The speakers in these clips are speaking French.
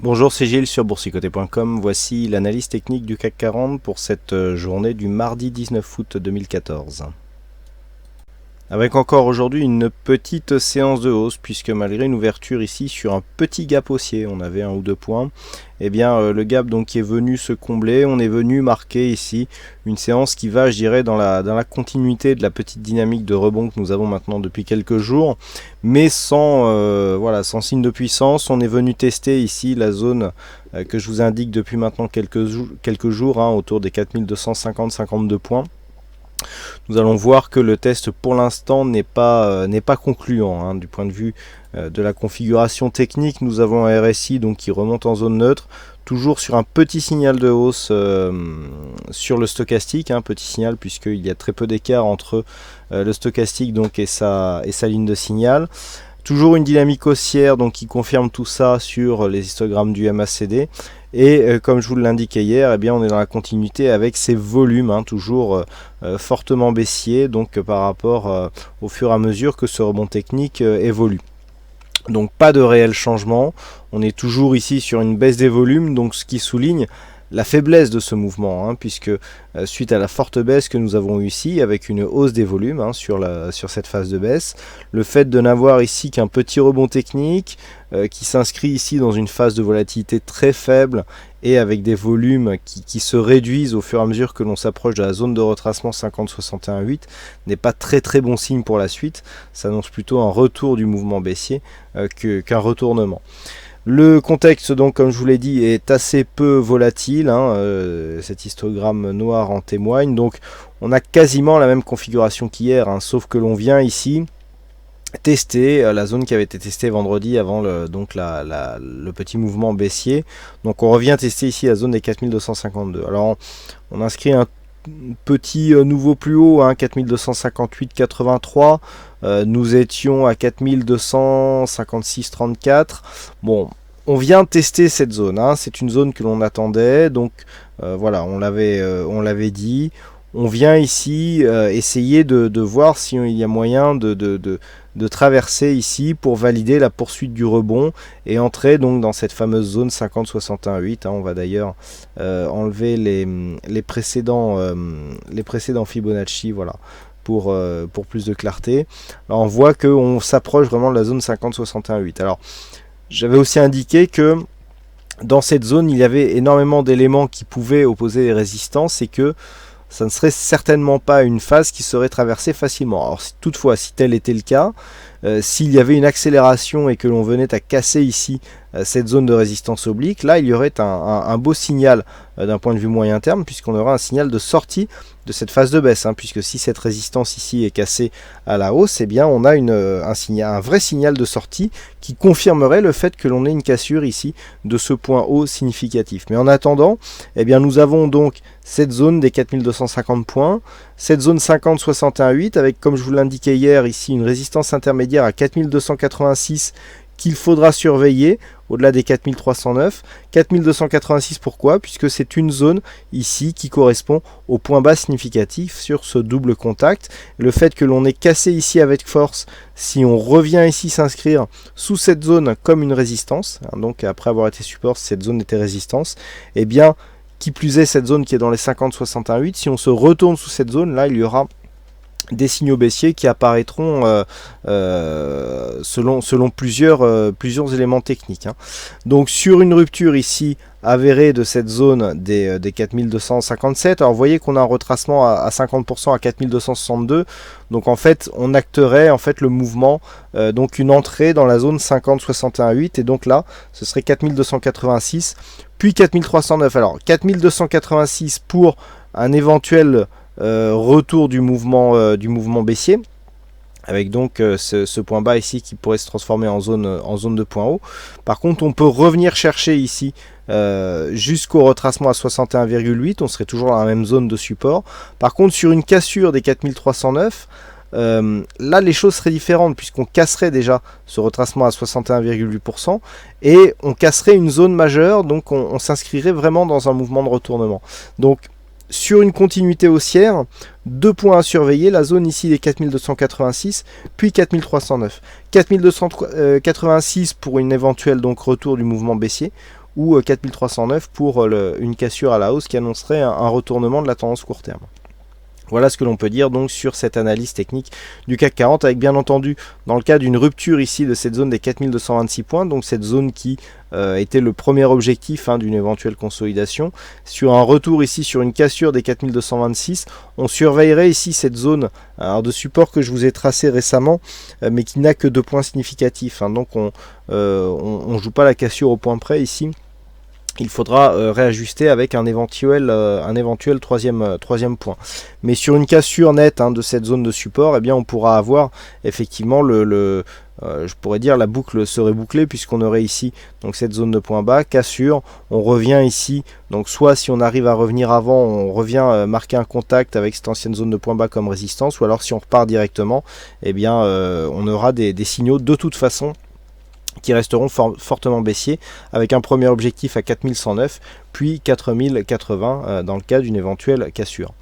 Bonjour, c'est Gilles sur boursicoté.com. Voici l'analyse technique du CAC 40 pour cette journée du mardi 19 août 2014. Avec encore aujourd'hui une petite séance de hausse, puisque malgré une ouverture ici sur un petit gap haussier, on avait 1 ou 2 points, et bien le gap donc qui est venu se combler, on est venu marquer ici une séance qui va, je dirais, dans la continuité de la petite dynamique de rebond que nous avons maintenant depuis quelques jours, mais sans signe de puissance. On est venu tester ici la zone que je vous indique depuis maintenant quelques jours, autour des 4250-52 points. Nous allons voir que le test pour l'instant n'est pas concluant du point de vue de la configuration technique. Nous avons un RSI donc qui remonte en zone neutre, toujours sur un petit signal de hausse sur le stochastique, petit signal puisqu'il y a très peu d'écart entre le stochastique donc et sa ligne de signal. Toujours une dynamique haussière donc qui confirme tout ça sur les histogrammes du MACD. Et comme je vous l'indiquais hier, on est dans la continuité avec ces volumes toujours fortement baissiers, donc par rapport au fur et à mesure que ce rebond technique évolue. Donc pas de réel changement, on est toujours ici sur une baisse des volumes, donc ce qui souligne la faiblesse de ce mouvement, puisque suite à la forte baisse que nous avons eu ici, avec une hausse des volumes sur cette phase de baisse, le fait de n'avoir ici qu'un petit rebond technique qui s'inscrit ici dans une phase de volatilité très faible et avec des volumes qui se réduisent au fur et à mesure que l'on s'approche de la zone de retracement 50-61-8 n'est pas très bon signe pour la suite. Ça annonce plutôt un retour du mouvement baissier qu'un retournement. Le contexte, donc, comme je vous l'ai dit, est assez peu volatile. Cet histogramme noir en témoigne. Donc, on a quasiment la même configuration qu'hier, sauf que l'on vient ici tester la zone qui avait été testée vendredi avant le petit mouvement baissier. Donc, on revient tester ici la zone des 4252. Alors, on inscrit un petit nouveau plus haut, 4258,83. Nous étions à 4256,34. Bon, on vient tester cette zone, c'est une zone que l'on attendait, donc voilà, on l'avait dit. On vient ici essayer de voir s'il y a moyen de traverser ici pour valider la poursuite du rebond et entrer donc dans cette fameuse zone 50-61-8. On va d'ailleurs enlever les précédents Fibonacci, voilà, pour plus de clarté. Alors on voit qu'on s'approche vraiment de la zone 50-61-8. Alors j'avais aussi indiqué que dans cette zone il y avait énormément d'éléments qui pouvaient opposer les résistances et que ça ne serait certainement pas une phase qui serait traversée facilement. Alors toutefois, si tel était le cas, s'il y avait une accélération et que l'on venait à casser ici cette zone de résistance oblique, là il y aurait un beau signal d'un point de vue moyen terme, puisqu'on aura un signal de sortie de cette phase de baisse, puisque si cette résistance ici est cassée à la hausse, on a un vrai signal de sortie qui confirmerait le fait que l'on ait une cassure ici de ce point haut significatif. Mais en attendant, nous avons donc cette zone des 4250 points, cette zone 50-61-8 avec, comme je vous l'indiquais hier, ici une résistance intermédiaire à 4286 qu'il faudra surveiller au-delà des 4309. 4286 pourquoi? Puisque c'est une zone ici qui correspond au point bas significatif sur ce double contact. Le fait que l'on ait cassé ici avec force, si on revient ici s'inscrire sous cette zone comme une résistance, donc après avoir été support, cette zone était résistance, qui plus est cette zone qui est dans les 50-61-8, si on se retourne sous cette zone, là il y aura des signaux baissiers qui apparaîtront selon plusieurs éléments techniques. Donc sur une rupture ici avérée de cette zone des 4257, alors vous voyez qu'on a un retracement à 50% à 4262, donc en fait on acterait le mouvement, donc une entrée dans la zone 50-61-8, et donc là ce serait 4286 puis 4309. Alors 4286 pour un éventuel retour du mouvement baissier, avec donc ce point bas ici qui pourrait se transformer en zone de point haut. Par contre, on peut revenir chercher ici jusqu'au retracement à 61,8, on serait toujours dans la même zone de support. Par contre, sur une cassure des 4309, là les choses seraient différentes, puisqu'on casserait déjà ce retracement à 61,8% et on casserait une zone majeure, donc on s'inscrirait vraiment dans un mouvement de retournement. Donc sur une continuité haussière, 2 points à surveiller, la zone ici des 4286, puis 4309. 4286 pour une éventuelle donc retour du mouvement baissier, ou 4309 pour une cassure à la hausse qui annoncerait un retournement de la tendance court terme. Voilà ce que l'on peut dire donc sur cette analyse technique du CAC 40, avec bien entendu dans le cas d'une rupture ici de cette zone des 4226 points, donc cette zone qui était le premier objectif d'une éventuelle consolidation. Sur un retour ici sur une cassure des 4226, on surveillerait ici cette zone de support que je vous ai tracé récemment, mais qui n'a que 2 points significatifs. Donc on ne joue pas la cassure au point près ici. Il faudra réajuster avec un éventuel troisième point. Mais sur une cassure nette de cette zone de support, eh bien, on pourra avoir effectivement je pourrais dire la boucle serait bouclée, puisqu'on aurait ici donc cette zone de point bas, cassure, on revient ici, donc soit si on arrive à revenir avant, on revient marquer un contact avec cette ancienne zone de point bas comme résistance, ou alors si on repart directement, eh bien on aura des signaux de toute façon qui resteront fortement baissiers, avec un premier objectif à 4109 puis 4080 dans le cas d'une éventuelle cassure.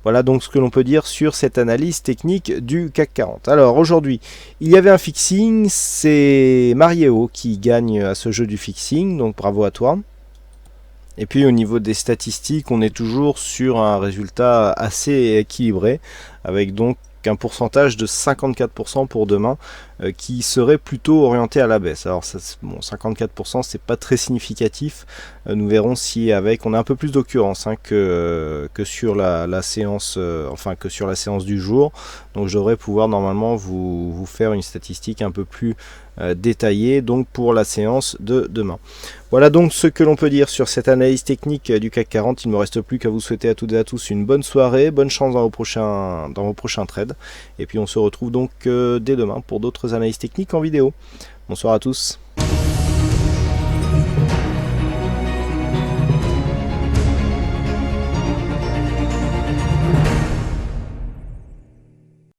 Voilà donc ce que l'on peut dire sur cette analyse technique du CAC 40. Alors aujourd'hui, il y avait un fixing, c'est Mariéo qui gagne à ce jeu du fixing, donc bravo à toi. Et puis au niveau des statistiques, on est toujours sur un résultat assez équilibré, avec donc un pourcentage de 54% pour demain qui serait plutôt orienté à la baisse. Alors ça, bon, 54% c'est pas très significatif, nous verrons si avec on a un peu plus d'occurrence que sur la séance que sur la séance du jour, donc je devrais pouvoir normalement vous faire une statistique un peu plus détaillée donc pour la séance de demain. Voilà donc ce que l'on peut dire sur cette analyse technique du CAC 40. Il ne me reste plus qu'à vous souhaiter à toutes et à tous une bonne soirée, bonne chance dans vos prochains trades, et puis on se retrouve donc dès demain pour d'autres analyses techniques en vidéo. Bonsoir à tous.